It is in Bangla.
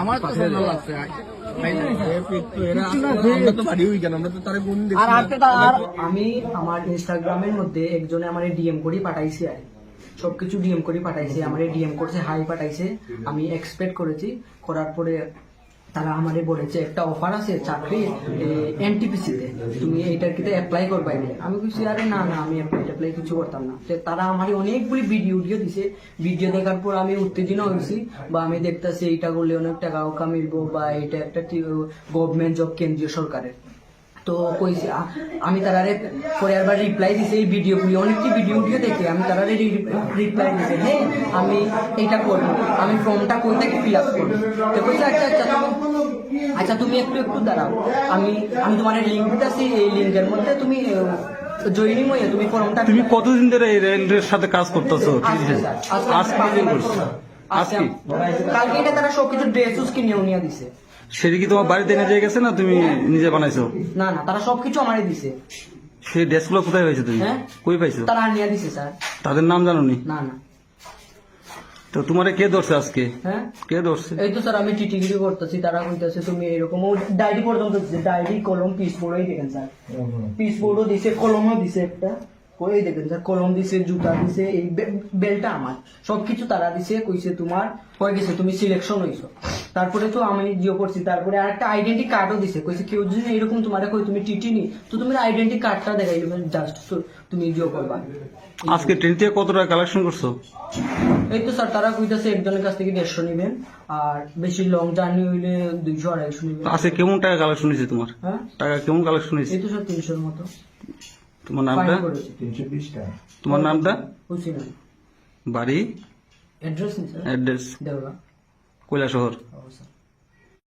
আমার তো লাগছে আমি আমার ইনস্টাগ্রামের মধ্যে একজনে আমার ডিএম করে পাঠাইছে আর সবকিছু ডিএম করে পাঠাইছে, আমার ডিএম করছে, হাই পাঠাইছে। আমি এক্সপেক্ট করেছি, করার পরে তারা আমারে বলেছে একটা অফার আছে চাকরি এনটিপিসিতে, তুমি এইটার কিন্তু অ্যাপ্লাই করবাই না। আমি বলছি আরে না না, আমি অ্যাপ্লাই কিছু করতাম না। তারা আমার অনেকগুলি ভিডিও দিছে, ভিডিও দেখার পর আমি উত্তেজনা হয়েছি, বা আমি দেখতেছি এইটা করলে অনেক টাকা মিলবো, বা এটা একটা গভর্নমেন্ট জব কেন্দ্রীয় সরকারের। তো কইছি আমি তারারে পরে আবার রিপ্লাই দিছে, এই ভিডিওগুলি অনেকটি ভিডিও দেখে আমি তারারে রিপ্লাই দিছে, হ্যাঁ আমি এইটা করবো, আমি ফর্মটা কই থেকে ফিল আপ করবো। তো কইছে আচ্ছা তুমি একটু দাঁড়াও, আমি তোমার লিঙ্ক দিতেছি, এই লিঙ্কের মধ্যে তুমি জয়েনিং হয়ে তুমি ফর্মটা। তুমি কতদিন ধরে এই রেলের সাথে কাজ করতেছো? কালকে এটা তারা সবকিছু ড্রেস কিনেও নিয়ে দিছে। সেটা কি তোমার বাড়িতে এনে দিয়ে গেছে না তুমি নিজে বানাইছো? না না, তারা সবকিছু আমারই দিছে। সেই ড্রেসগুলো কোথায় পাইছো তুমি? হ্যাঁ কই পাইছো? তারা নিয়ে দিছে স্যার। তাদের নাম জানো নি? না না। তো তোমারে কে ধরছে আজকে? হ্যাঁ কে ধরছে? এই তো স্যার আমি টিটিগিরি করতেছি, তারা কইতাছে তুমি এরকম, ডায়েরি পর্যন্ত দিছে, ডায়েরি কলম পিস বোর্ডই দেখেন স্যার, পিস বোর্ডও দিছে, কলমও দিছে একটা, ওই দেখেন স্যার কলম দিছে, জুতা দিছে, এই বেলটা আমার, সবকিছু তারা দিছে। কইছে তোমার হয়ে গেছে, তুমি সিলেকশন হইছো। তারপরে তো আমি জিও করছি, তারপরে আরেকটা আইডেন্টি কার্ডও দিছে, কইছে কেউ যদি এরকম তোমার কই তুমি টিটি নি, তো তুমি আইডেন্টি কার্ডটা দেখাই জাস্ট তুমি জিও করবা। আজকে ট্রেন থেকে কত টাকা কালেকশন করছো? এই তো স্যার তারা কইতাছে একজনের কাছ থেকে 150 নিবেন, আর বেশি লং জার্নি হইলে 200-250 নিবেন। আজকে কেমন টাকা কালেকশন হয়েছে তোমার? হ্যাঁ টাকা কেমন কালেকশন হয়েছে? এই তো স্যার 300-এর মতো। তোমার নামটা? 320 টাকা। তোমার নামটা? বুঝছি না। বাড়ি? অ্যাড্রেস নি স্যার? অ্যাড্রেস? দেওয়া। কৈলাসহর। স্যার